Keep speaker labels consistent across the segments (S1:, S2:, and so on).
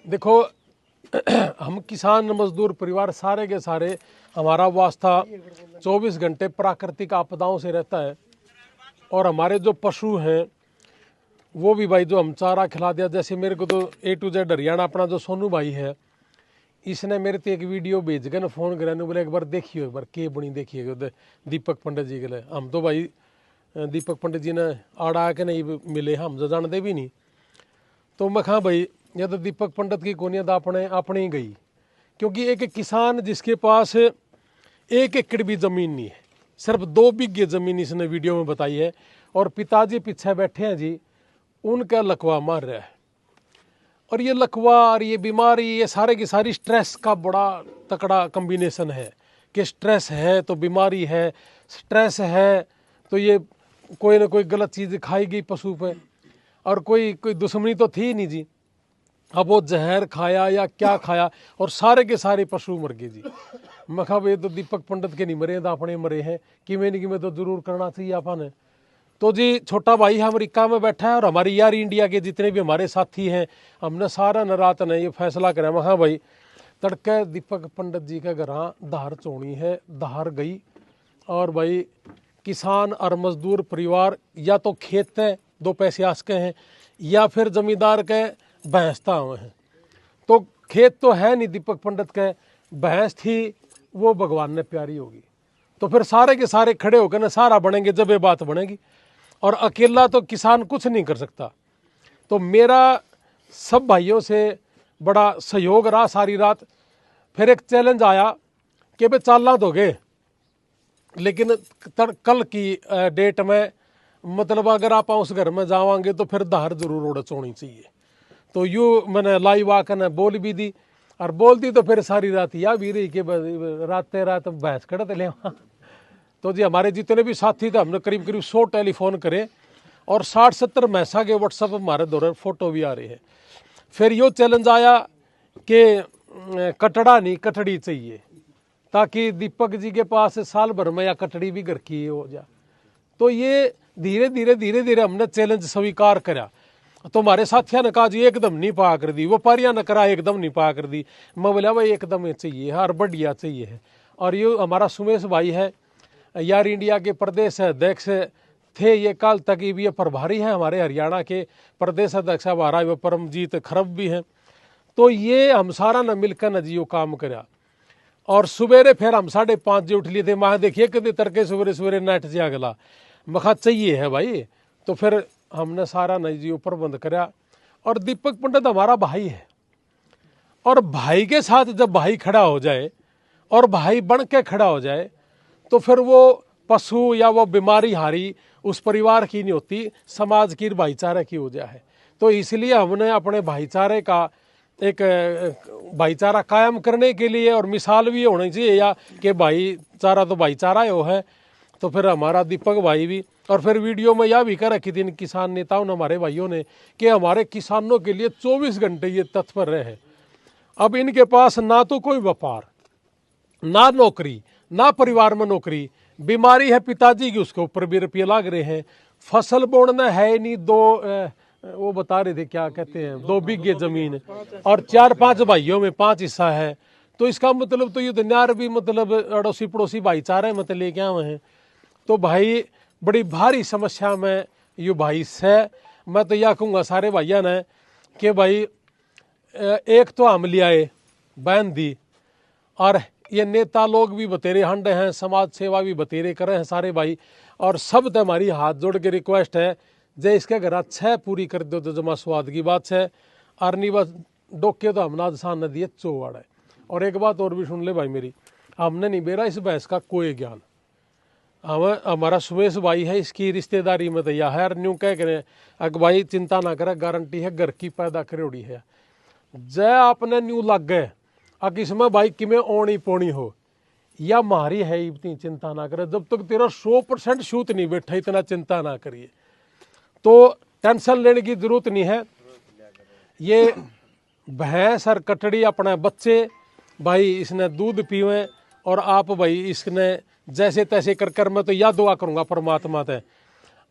S1: देखो हम किसान मजदूर परिवार सारे के सारे, हमारा वास्ता 24 घंटे प्राकृतिक आपदाओं से रहता है। और हमारे जो पशु हैं वो भी भाई जो हम चारा खिला दिया, जैसे मेरे को तो A to Z हरियाणा अपना जो सोनू भाई है, इसने मेरे को एक वीडियो भेज के ना फोन करा, बोले एक बार देखियो, एक बार के बनी देखिए दीपक पंडित जी के लिए। हम तो भाई दीपक पंडित जी ने आड़ा के नहीं मिले, हम जो जानते भी नहीं। तो मैं कहा भाई ये तो दीपक पंडित की कोनियत अपने ही गई, क्योंकि एक किसान जिसके पास 1 एकड़ भी ज़मीन नहीं है, सिर्फ 2 बीघे ज़मीन इसने वीडियो में बताई है, और पिताजी पीछे बैठे हैं जी, उनका लकवा मार रहा है। और ये लकवा और ये बीमारी, ये सारे की सारी स्ट्रेस का बड़ा तकड़ा कम्बिनेशन है कि स्ट्रेस है तो बीमारी है, स्ट्रेस है तो ये कोई ना कोई गलत चीज़ खाई गई पशु पे, और कोई दुश्मनी तो थी नहीं जी। अब वो जहर खाया या क्या खाया और सारे के सारे पशु मर गए जी। मैं कहा ये तो दीपक पंडित के नहीं मरे, तो अपने मरे हैं कि मैं तो जरूर करना चाहिए अपन। तो जी छोटा भाई अमेरिका में बैठा है, और हमारी यार इंडिया के जितने भी हमारे साथी हैं, हमने सारा न रात ने ये फैसला करा, मैं हाँ भाई तड़के दीपक पंडित जी के घर धार चोनी है, धार गई। और भाई किसान और मजदूर परिवार या तो खेत है 2 पैसे आस के हैं, या फिर जमींदार के भैंसता हुए हैं। तो खेत तो है नहीं दीपक पंडित के, भैंस थी वो भगवान ने प्यारी होगी। तो फिर सारे के सारे खड़े होकर ना सारा बनेंगे जब ये बात बनेगी, और अकेला तो किसान कुछ नहीं कर सकता। तो मेरा सब भाइयों से बड़ा सहयोग रहा सारी रात। फिर एक चैलेंज आया कि भाई चाला दोगे, लेकिन कल की डेट में मतलब अगर आप उस घर में जावांगे तो फिर धार जरूर उड़च होनी चाहिए। तो यूँ मैंने लाइव आकर ने बोल भी दी, और बोल दी तो फिर सारी रात या भी रही कि रात भैंस कड़ते ले। तो जी हमारे जितने भी साथी थे, हमने करीब 100 टेलीफोन करे, और 60-70 मैसा के व्हाट्सएप हमारे दौरान फोटो भी आ रहे हैं। फिर यो चैलेंज आया कि कटड़ा नहीं कटड़ी चाहिए, ताकि दीपक जी के पास साल भर में या कटड़ी भी घर की हो जाए। तो ये धीरे धीरे हमने चैलेंज स्वीकार करा। तो हमारे साथियों ने कहा जी एकदम नहीं पा कर दी, व्यापारियों ने करा एकदम नहीं पा कर दी। मैं बोला भाई एकदम ये चाहिए और बढ़िया चाहिए है। और ये हमारा सुमेश भाई है, यार इंडिया के प्रदेश अध्यक्ष थे ये काल तक, ये प्रभारी हैं हमारे हरियाणा के प्रदेश अध्यक्ष हमारा वो परमजीत खरब भी हैं। तो ये हम सारा न मिलकर न जी वो काम करा। और सवेरे फिर हम 5:30 बजे उठ लिए थे। मैं देखिए कभी तड़के सवेरे नाइट से अगला मखा चाहिए है भाई। तो फिर हमने सारा न जी प्रबंध करा। और दीपक पंडित हमारा भाई है, और भाई के साथ जब भाई खड़ा हो जाए और भाई बन के खड़ा हो जाए, तो फिर वो पशु या वो बीमारी हारी उस परिवार की नहीं होती, समाज की भाईचारे की हो जाए। तो इसलिए हमने अपने भाईचारे का एक भाईचारा कायम करने के लिए, और मिसाल भी होनी चाहिए या कि भाईचारा तो भाईचारा ही है। तो फिर हमारा दीपक भाई भी, और फिर वीडियो में यह भी कर रखी थी किसान नेताओं ने, हमारे भाइयों ने, कि हमारे किसानों के लिए 24 घंटे ये तत्पर रहे। अब इनके पास ना तो कोई व्यापार, ना नौकरी, ना परिवार में नौकरी, बीमारी है पिताजी की, उसके ऊपर भी रुपये लाग रहे हैं, फसल बोना है नहीं, वो बता रहे थे क्या कहते हैं 2 बीघे जमीन, और 4-5 भाइयों में 5 हिस्सा है। तो इसका मतलब तो ये दुनियार भी मतलब अड़ोसी पड़ोसी भाईचारे मतलब लेके आए हैं। तो भाई बड़ी भारी समस्या में ये भाई से, मैं तो यह कहूँगा सारे भाइयों ने कि भाई एक तो हम ले आए बहन दी, और ये नेता लोग भी बतेरे हंडे हैं, समाज सेवा भी बतेरे कर रहे हैं सारे भाई। और सब तो हमारी हाथ जोड़ के रिक्वेस्ट है, जय इसके घर अच्छा पूरी कर दो तो जमा स्वाद की बात है। और नहीं बस डोके तो हमने आसान न दिए चौवाड़ है। और एक बात और भी सुन ले भाई मेरी, हमने नहीं बेरा इस भैंस का कोई ज्ञान। हमारा सुमेश भाई है, इसकी रिश्तेदारी में तो यह है, न्यू कह करें अग भाई चिंता ना करे, गारंटी है घर की पैदा करोड़ी है। जय आपने न्यू लग गए अग इसमें भाई कि में ओनी पोनी हो या मारी है, इतनी चिंता ना करे। जब तक तेरा 100% शूत नहीं बैठा इतना चिंता ना करिए। तो टेंशन लेने की जरूरत नहीं है। ये भैंस और कटड़ी अपने बच्चे भाई इसने दूध पीवे, और आप भाई इसने जैसे तैसे कर मैं तो यह दुआ करूंगा परमात्मा से,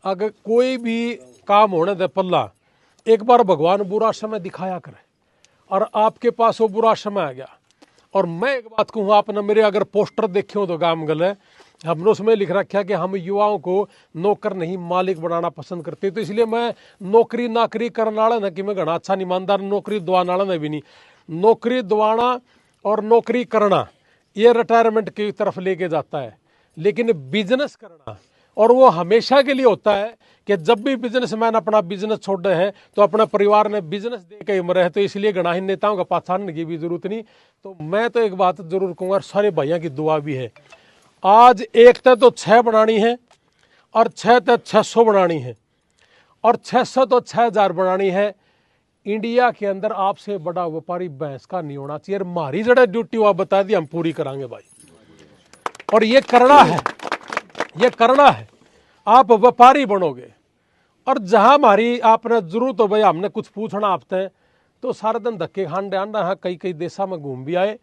S1: अगर कोई भी काम होने दे पल्ला, एक बार भगवान बुरा समय दिखाया करे और आपके पास वो बुरा समय आ गया। और मैं एक बात कहूँ, आपने मेरे अगर पोस्टर देखे हो तो गांव गले हमने उसमें लिख रखा कि हम युवाओं को नौकर नहीं मालिक बनाना पसंद करते। तो इसलिए मैं नौकरी नाकरी करने वाला ना कि मैं घना अच्छा ईमानदार नौकरी दवाने वाला भी नहीं। नौकरी दवाना और नौकरी करना ये रिटायरमेंट की तरफ लेके जाता है, लेकिन बिजनेस करना और वो हमेशा के लिए होता है कि जब भी बिजनेसमैन अपना बिजनेस छोड़ रहे हैं तो अपने परिवार ने बिजनेस दे के मरे है। तो इसलिए घना ही नेताओं का पहचानने की भी जरूरत नहीं। तो मैं तो एक बात जरूर कहूँगा, सारे भाइयों की दुआ भी है। आज एक तो 6 बनानी है और 6 तो 600 बनानी है और 600 तो 6000 बनानी है। इंडिया के अंदर आपसे बड़ा व्यापारी भैंस का नहीं होना चाहिए। हमारी जड़ा ड्यूटी वो बता दी, हम पूरी करांगे भाई। और ये करना है, ये करना है। आप व्यापारी बनोगे और जहां हमारी आपने जरूरत हो भाई हमने कुछ पूछना आपसे तो सारा दिन धक्के खान रहा है। कई कई देशों में घूम भी आए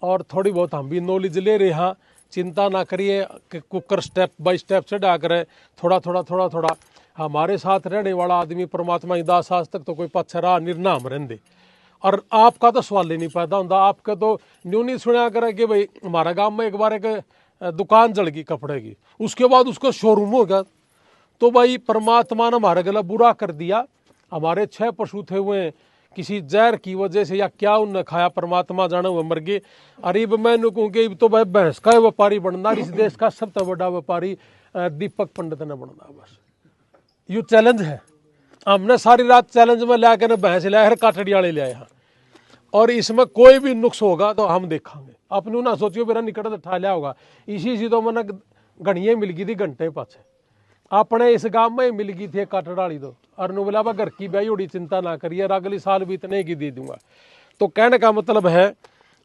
S1: और थोड़ी बहुत हम भी नॉलेज ले रहे हैं। चिंता ना करिए कि कुकर स्टेप बाय स्टेप से डा करे, थोड़ा थोड़ा हमारे साथ रहने वाला आदमी परमात्मा की दास आज तक तो कोई पछरा निर्नाम रहंदे। और आपका तो सवाल ही नहीं पैदा होता। आपका तो न्यू नहीं सुना करे कि भाई हमारा गांव में एक बार एक दुकान जल गई कपड़े की, उसके बाद उसका शोरूम हो गया। तो भाई परमात्मा ने हमारे गला बुरा कर दिया। हमारे 6 पशु थे हुए किसी जहर की वजह से या क्या उनने खाया परमात्मा जाने हुए मर गए। अरे मैं कहूँ कि तो भाई भैंस का व्यापारी बनना, इस देश का सबसे बड़ा व्यापारी दीपक पंडित ने बनना। बस यू चैलेंज है। हमने सारी रात चैलेंज में ला कर भैंस लाए, हर काटड़ी वाले ले आए हैं और इसमें कोई भी नुक्स होगा तो हम देखेंगे। अपने ना सोचियो मेरा निकट ठा लिया होगा। इसी तो मैंने घड़ियाँ मिल गई थी घंटे पाछे अपने इस गांव में मिल गई थी काटड़ाड़ी। तो और नु बोला घर की ब्याही उड़ी चिंता ना करिए, अगली साल भी इतने की दे दूंगा। तो कहने का मतलब है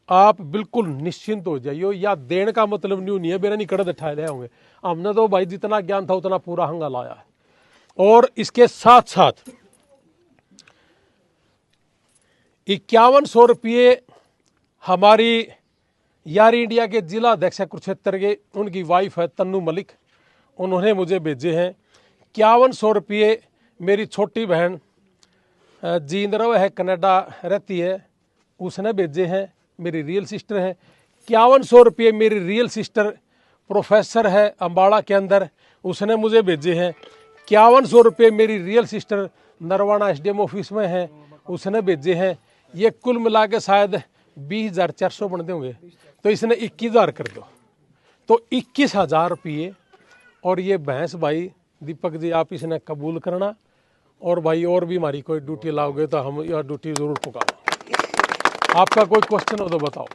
S1: आप बिल्कुल निश्चिंत हो जाइए। या देने का मतलब नहीं है मेरा निकट ठा लिया होंगे। हमने तो भाई जितना ज्ञान था उतना पूरा हंगा लाया है। और इसके साथ साथ 5100 रुपये हमारी यार इंडिया के जिला अध्यक्ष कुरुक्षेत्र के उनकी वाइफ है तन्नू मलिक, उन्होंने मुझे भेजे हैं। 5100 रुपये मेरी छोटी बहन जींद्रव है कनाडा रहती है, उसने भेजे हैं। मेरी रियल सिस्टर है। 5100 रुपये मेरी रियल सिस्टर प्रोफेसर है अम्बाड़ा के अंदर, उसने मुझे भेजे हैं। 5100 रुपये मेरी real sister Narwana SDM office में है, उसने भेजे हैं। ये कुल मिला के शायद 20,400 बनते होंगे। तो इसने 21,000 कर दो, तो 21,000 रुपये। और ये भैंस भाई दीपक जी आप इसने कबूल करना। और भाई और भी हमारी कोई ड्यूटी लाओगे तो हम यह ड्यूटी जरूर पुकारो। आपका कोई क्वेश्चन हो तो बताओ।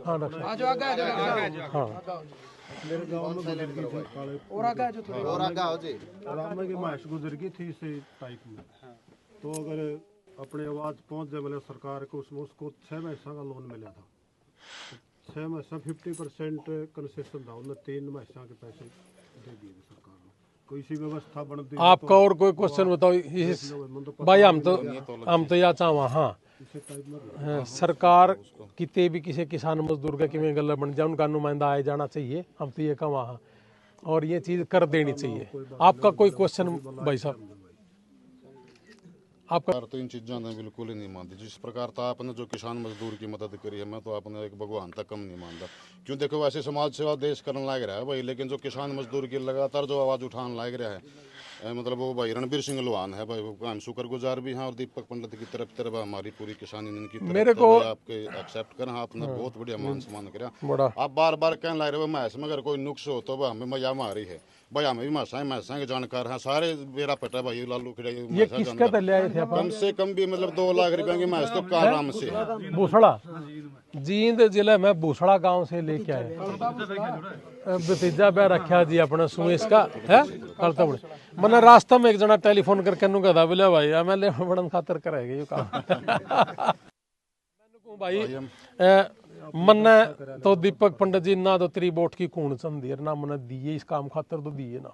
S1: हाँ हाँ
S2: मेरे गांव में गुजर गई थी काले और आगे की महस गुजर गई थी इसी टाइप में। तो अगर अपने आवाज पहुंच जाए मतलब सरकार को उसको 6 महीने का लोन मिला था। 6 महीने 50% कंसेशन था, उन्हें 3 महीने के पैसे दे दिए सरकार ने। कोई सी व्यवस्था बन दी
S1: आपका और कोई क्वेश्चन बताओ इस भाई। हम तो या चाहवा हाँ सरकार कितने भी किसी किसान मजदूर का किमें गला बन जाए उनका नुमाइंदा आए जाना चाहिए। हम तो ये कहा वहाँ और ये चीज़ कर देनी चाहिए। आपका कोई क्वेश्चन भाई साहब?
S3: आपका तो इन चीज़ों ने बिल्कुल ही नहीं मानती। जिस प्रकार तो आपने जो किसान मजदूर की मदद करी है, मैं तो आपने एक भगवान तक कम नहीं मानता। क्यों देखो वैसे समाज सेवा देश करने लग रहा है भाई, लेकिन जो किसान मजदूर की लगातार जो आवाज़ उठाने लग रहा है मतलब वो भाई रणबीर सिंह लोहान है भाई, वो हम शुक्रगुजार भी हैं। और दीपक पंडित की तरफ हमारी पूरी किसानी की तरफ
S1: मेरे को
S3: आपके एक्सेप्ट करें, आपने बहुत बढ़िया मान सम्मान करा। आप बार बार कहने लग रहे हो मैं में अगर कोई नुक्स हो तो हमें मजा मारी है भाई। हमें भी महसा के जानकार हैं सारे, बेरा पटा भाई लालू
S1: ये किसका तले आए थे?
S3: कम से कम भी मतलब 2 लाख रुपए की महस तो आराम से
S1: भूसड़ा जींद जिले में भूसड़ा गांव से लेके आए। भतीजा बह रखा जी अपना सुमेश का है कल तब मैंने रास्ता में एक जना टेलीफोन करके नु कहता बोले भाई MLA बड़न खातर करेगा ये काम। भाई मन्ने तो दीपक पंडित जी ना तो तेरी वोट की कूण चंदी ना मैंने दिए इस काम खातर तो दिए ना।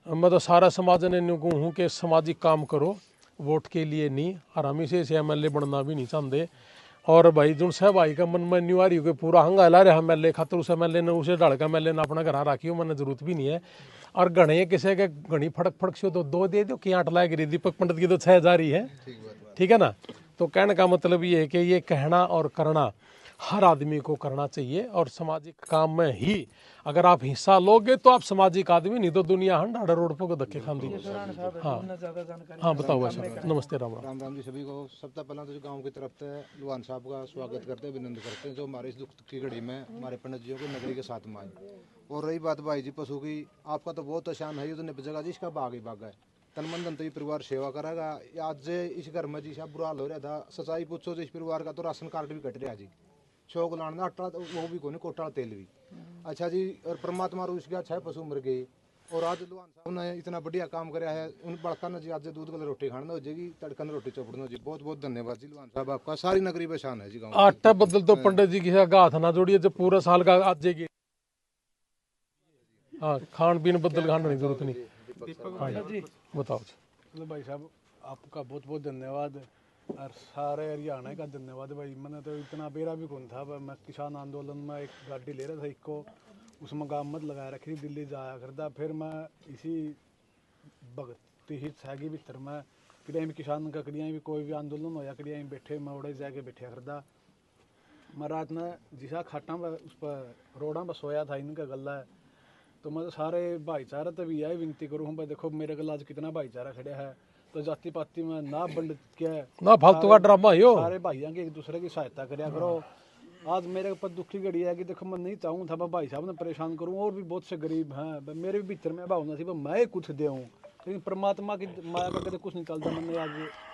S1: मैं तो सारा समाज ने कहूँ कि सामाजिक काम करो वोट के लिए नहीं। और हम इसे MLA बनना भी नहीं चाहते। और भाई जो से भाई का मन में न्यू आ रही हो पूरा हंगा ला रहा मैं ले खातर उसे मैं लेना उसे ढाल का मैं लेना अपना घर राखी मैंने जरूरत भी नहीं है। और घने किसी के घनी फड़क फड़क से तो 2 दे दो कि 8 लाख रही दीपक पंडित की तो 6,000 ही है, ठीक है ना। तो कहने का मतलब ये है कि ये कहना और करना हर आदमी को करना चाहिए और सामाजिक काम में ही अगर आप हिस्सा लोगे तो आप सामाजिक आदमी, नहीं तो दुनिया हंडा रोड पर धक्के खाती। हाँ बताओ भाई साहब, नमस्ते राम राम।
S4: राम जी सभी को। सबसे पहला तो गांव की तरफ से लुहान साहब का स्वागत करते हैं, अभिनंदन करते हैं जो हमारे इस दुख की घड़ी में हमारे पंडित जियों की नगरी के साथ में आए। और रही बात भाई जी पशु की, आपका तो बहुत आसान है, ये तो निप जगह जी इसका बाग ही बाग है। तन मन धन तो ये परिवार सेवा करेगा। आज इस घर में जी साहब बुरा हाल हो रहा था, सच्चाई पूछो तो इस परिवार का तो राशन कार्ड भी कट रहा जी, चौक लाना आटा वो भी कोने कोटा तेल भी। अच्छा जी, और परमात्मा रुस गया, 6 पशु मर गए। और आज लुहान साहब ने इतना बढ़िया काम कराया है, उन बड़का ने जी आज दूध वाली रोटी खाना हो जाएगी, तड़कन रोटी चौपड़ना जी। बहुत बहुत धन्यवाद जी लुहान साहब, आपका सारी नगरी पहचान है जी गाँव।
S1: आटा बदल तो पंडित जी किसी का हाथ ना जोड़िए, जब पूरा साल का आज जाएगी। हाँ, खान पीन बदल खाने की जरूरत नहीं।
S5: जी
S1: बताओ
S5: चलो भाई साहब, आपका बहुत बहुत धन्यवाद और सारे हरियाणा का धन्यवाद भाई। मैंने तो इतना बेरा भी कौन था, मैं किसान आंदोलन में एक गाड़ी ले रहा था इको, उसमें गामत लगाया रखी थी, दिल्ली जाया करता। फिर मैं इसी भगती ही सहगी भीतर में कड़ियाँ भी किसान का कड़ियाँ भी कोई भी आंदोलन होया कड़ियाँ बैठे मैं उड़े जाके बैठा करता। मैं रात में जिसा खाटा उस पर रोडा पर सोया था, इनका गला है। तो मैं तो सारे भाईचारा तो भी यही विनती करूँ भाई, देखो मेरे गला आज कितना भाईचारा खड़ा है, तो जाति पाति में ना बंड क्या
S1: ना फालतू का ड्रामा हो।
S5: सारे भाइयों की एक दूसरे की सहायता करया करो। आज मेरे ऊपर दुखी घड़ी है कि देखो मैं नहीं चाहूँ था मैं भाई साहब ने परेशान करूँ, और भी बहुत से गरीब हैं, मेरे भी भीतर में भावना थी मैं कुछ दूँ, लेकिन परमात्मा की माया का कभी कुछ निकलता। मैंने आज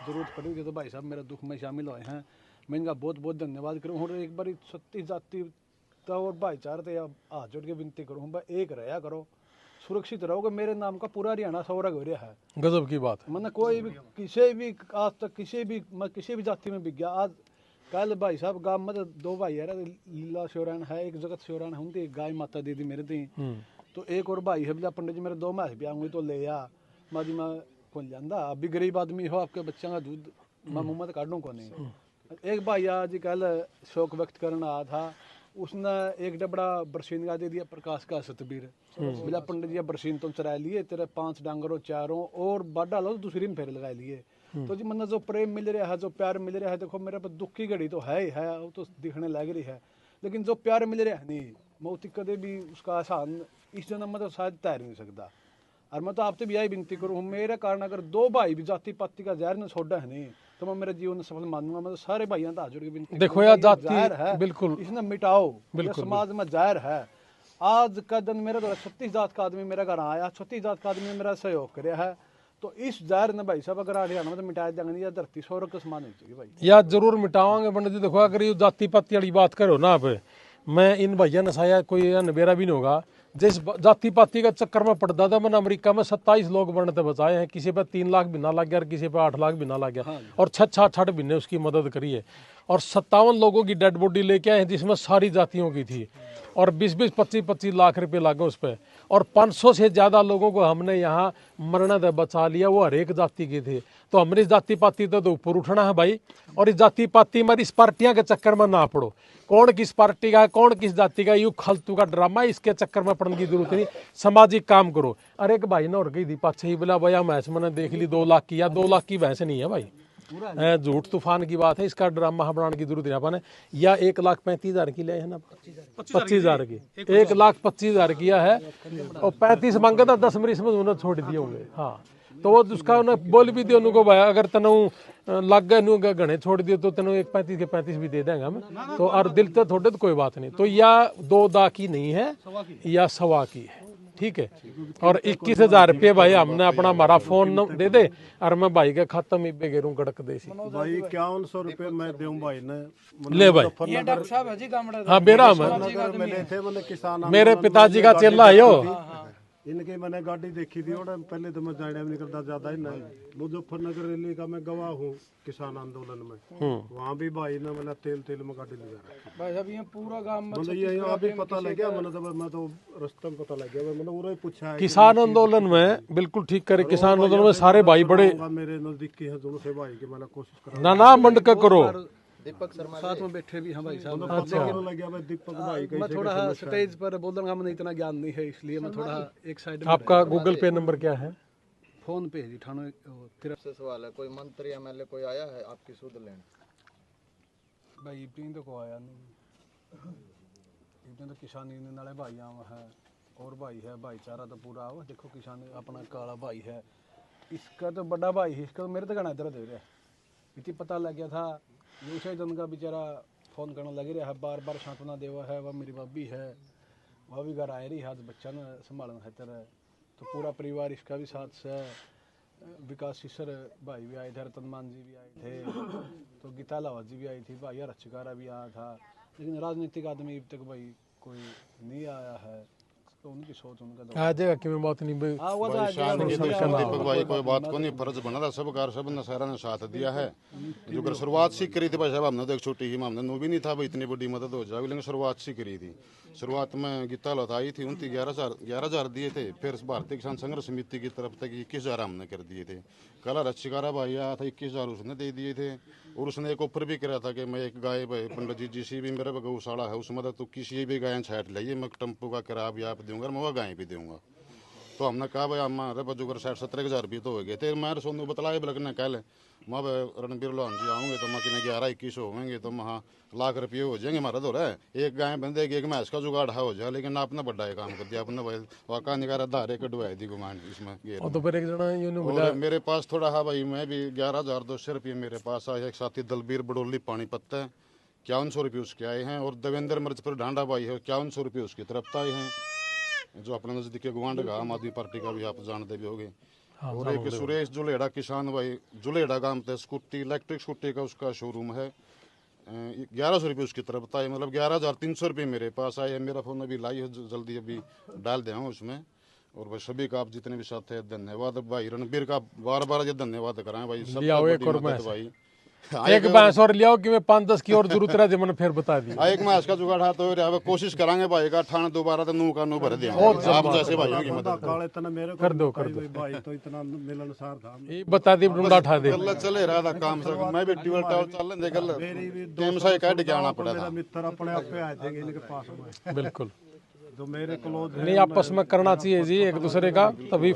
S5: जरूरत पड़ी थी तो भाई साहब मेरे दुख में शामिल हुए हैं, मैं इनका बहुत बहुत धन्यवाद करूँ। और एक बार 36 जाति और भाईचारा तो हाथ जोड़ के विनती करूँ भाई, एक रहा करो, सुरक्षित रहोगे। मेरे नाम का पूरा हरियाणा सौरग हो रहा है,
S1: गजब की बात।
S5: मैंने कोई भी किसी भी आज तक किसी भी जाति में बिक गया। आज कल भाई साहब गाँव में तो 2 भाई है, लीला शिवरान है, एक जगत शिवरान है, एक गाय माता दी थी मेरे थी। तो एक और भाई है पंडित जी मेरे 2 मैस भी आऊँगी तो ले आ माजी मैं कौन जानता, आप भी गरीब आदमी हो, आपके बच्चों का दूध मैं मुँह में काटूँ को नहीं। एक भाई आज कल शौक व्यक्त करना आया था, उसने एक डबड़ा बरसीन का दे दिया प्रकाश का सतबीर, बोला पंडित जी बरसीन तुम चरा लिए, तेरे 5 डांगरों चारों और बाडा लो दूसरी में फेर लगा लिए। तो जी मैंने जो प्रेम मिल रहा है, जो प्यार मिल रहा है, देखो मेरे पर दुख की घड़ी तो है ही है, वो तो दिखने लग रही है, लेकिन जो प्यार मिल रहा है नहीं मौत कदे भी उसका आसान इस जन्म में तो शायद तैर नहीं सकता। और मैं तो आपसे भी यही विनती करूँ, मेरे कारण अगर 2 भाई भी जाति पाति का जहर ने छोड़ा है नहीं तो मैं मेरे जीवन में सफल मानूंगा। मैं तो सारे भाइयों का जोड़ के विनती
S1: देखो यार, जाति
S5: है
S1: बिल्कुल
S5: इसने मिटाओ,
S1: बिल्कुल
S5: समाज में जाहिर है। आज का दिन मेरा तो 36 जात का आदमी मेरा घर आया, 36 जात का आदमी मेरा सहयोग करे है, तो इस जाहिर ने भाई साहब अगर हरियाणा में तो मिटाया जाएंगे, या धरती स्वर्ग का समान नहीं चाहिए भाई।
S1: या जरूर मिटावांगे पंडित जी। देखो अगर ये जाति पाति वाली बात करो ना आप, मैं इन भैया नसाया कोई नबेरा भी नहीं होगा। जिस जाति पाति का चक्कर में पड़ता था, मैंने अमेरिका में 27 लोग बनते बचाए हैं, किसी पे 3 लाख बिना लग गया और किसी पे 8 लाख बिना लग गया, और 6 बिन्ने उसकी मदद करी है। और 57 लोगों की डेड बॉडी लेके आए हैं जिसमें सारी जातियों की थी, और 20-20, 25-25 लाख रुपए लागे उस पर, और 500 से ज़्यादा लोगों को हमने यहाँ मरने से बचा लिया, वो हर एक जाति के थे। तो हमारी इस जाति पाति तो ऊपर उठना है भाई, और इस जाति पाति में इस पार्टियां के चक्कर में ना पड़ो। कौन किस पार्टी का है, कौन किस जाति का, यू फालतू का ड्रामा, इसके चक्कर में पड़ने की जरूरत नहीं। सामाजिक काम करो। अरे एक भाई ने और गई थी पाछे ही बोला भैया भैंस मैंने देख ली 2 लाख की, या 2 लाख की भैंस नहीं है भाई, झूठ तूफान की बात है, इसका ड्रामा बनाने की जरूरत नहीं अपन। या 1,35,000 की ले है ना, 25,000 की, 1,25,000 किया है, और 35 मांगा था, 10 मरीज में उन्होंने छोड़ दिए होंगे। हाँ, तो वो उसका उन्हें बोल भी दिया उनको भाई अगर तनु लग गए घने छोड़ दिए तो तेनों 1,35 के 35 भी दे देंगे हम, तो और दिल तो थोड़े तो कोई बात नहीं। तो या 2 दा की नहीं है या 1.25 की है, ठीक है। और 21,000 रुपये भाई हमने अपना हमारा फोन दे दे, और मैं भाई के खाता में बेगेरू गड़क दे सी
S2: भाई 5100 रुपये मैं दूं भाई ने
S1: ले भाई।
S5: डॉक्टर साहब है जी गामड़ा
S1: हाँ बेरा
S2: नगर में ले थे, मैंने किसान
S1: मेरे पिताजी का चेला है यो।
S2: इनकी मैंने गाड़ी देखी थी, और पहले तो मैं जाने नहीं करता ज्यादा ही नहीं। मुजफ्फरनगर रैली का मैं गवाह हूँ किसान आंदोलन में, वहाँ भी भाई ने मैंने तेल में गाड़ी ले जा
S5: भाई साहब ये पूरा गांव में
S2: मतलब ये अभी पता लग गया मैंने, तो मैं तो रास्ते में पता लग गया, मैंने उन्हें पूछा है
S1: किसान आंदोलन में बिल्कुल ठीक करे। किसान आंदोलन में सारे भाई बड़े
S2: मेरे नजदीकी है दोनों से भाई की, मैंने कोशिश करा
S1: ना मंड का करो,
S4: दीपक शर्मा
S5: साथ में बैठे भी हैं भाई साहब।
S2: पता लग गया भाई दीपक भाई
S5: मैं थोड़ा स्टेज पर बोलने का मुझे इतना ज्ञान नहीं है, इसलिए मैं थोड़ा एक साइड में
S1: आपका गूगल पे नंबर क्या है?
S5: फोन पे जी 98
S4: से सवाल है, कोई मंत्री एमएलए कोई आया है आपकी सुध लेने?
S5: भाई इतनी तो को आया नहीं, इतने तो किसान यूनियन वाले भाई आवा है और भाई है, भाईचारा तो पूरा आवा। देखो किसान अपना काला भाई है, इसका तो बड़ा भाई है, इसका तो मेरे तो गाना इधर दे रहा है। इतनी पता लग गया था यूसे दिन का बेचारा फोन करने लग रहा है, बार बार सांत्वना देवा है। वह मेरी भाभी है, वह भी घर आए रही हाथ बच्चा न संभालना खातर है, तो पूरा परिवार इसका भी साथ से। विकास शिशर भाई भी आए थे, रतनमान जी भी आए थे, तो गीता लावत जी भी आई थी, भाई रचकारा भी आया था, लेकिन राजनीतिक आदमी अब तक भाई कोई नहीं आया है। तो उनकी सोच उनका
S1: आ जाएगा कि मैं बात नहीं भाई।
S5: वो तो
S3: शान की दीपक भाई कोई बात को नहीं, फर्ज बना था सब कार सब नसारा ने साथ दिया है। जो कर शुरुआत सी करी थी भाई साहब, हमने तो एक छोटी ही हमने नो भी नहीं था भाई इतनी बड़ी मदद हो जाएगी, लेकिन शुरुआत सी करी थी। शुरुआत में गीता लौट आई थी, उनकी 11,000 दिए थे। फिर भारतीय किसान संघर्ष समिति की तरफ तक 21,000 हमने कर दिए थे। कला रचिकारा भाई आया था, 21,000 उसने दे दिए थे। और उसने एक ऑफर भी करा था कि मैं एक गाय भाई पंडित जी जिसी भी मेरा गौशाला है उसमें तो किसी भी गाय छाट लाइए, मैं टेम्पो का किराया भी आप दूंगा, मैं वह गाय भी दूंगा। तो हमने कहा भाई हमारे बजुगर 60-70,000 भी तो हो गए थे। मैं सोनू बतलाए बलकने कल माँ रणबीर लोहान जी आऊँगे तो मैं किन्हें 11-21 होंगे तो वहाँ लाख रुपये हो जाएंगे हमारा। तो है एक गाय बंदेगी, एक मैच का जुगाड़ हो जाए, लेकिन आपने बड़ा ये काम कर दिया, आपने भाई वाका निकारा धारे कटवाई दी गुमान इसमें
S1: और तो फिर एक जना यूं
S3: और मेरे पास थोड़ा है भाई, मैं भी 11,200 रुपये मेरे पास आए। एक साथी दलबीर बडोली पानीपत है, 5100 रुपये उसके आए हैं। और देवेंद्र मिर्चपुर ढांडा भाई है, 5100 रुपये उसकी तरफ आए हैं, जो अपने नजदीक गुआंढ का आम आदमी पार्टी का भी आप जानते भी होगे। और एक सुरेश जुलेड़ा किसान भाई जुलेड़ा गांव पे स्कूटी इलेक्ट्रिक स्कूटी का उसका शोरूम है, 1100 रुपये उसकी तरफ आए, मतलब 11,300 रुपये मेरे पास आए। मेरा फोन अभी लाई है, जल्दी अभी डाल दे उसमें। और भाई सभी का आप जितने भी साथ है धन्यवाद भाई। रणबीर का बार बार ये धन्यवाद कराएं भाई, सब भाई।
S1: एक भैंस और लियाओ कि मैं 5-10 की और जरूरत रहे मैंने फिर बता दी।
S3: एक मैच का जुगाड़ है तो कोशिश करांगे भाई का ठाण दोबारा तो नू का नू भर देंगे आप जैसे भाइयों की मदद
S2: काले तना मेरे
S1: कर दो
S2: भाई तो इतना मिलनसार था।
S1: ये बता दी डंडा उठा दे
S3: गल्ला चले रहा था काम से, मैं भी ट्यूबल टावर चल दे गल्ला टीम से काट के आना पड़ा था।
S2: मित्र अपने आप पे आए थे इनके पास में,
S1: बिल्कुल
S2: जो मेरे क्लोज
S1: नहीं आपस में करना चाहिए जी एक दूसरे का, तभी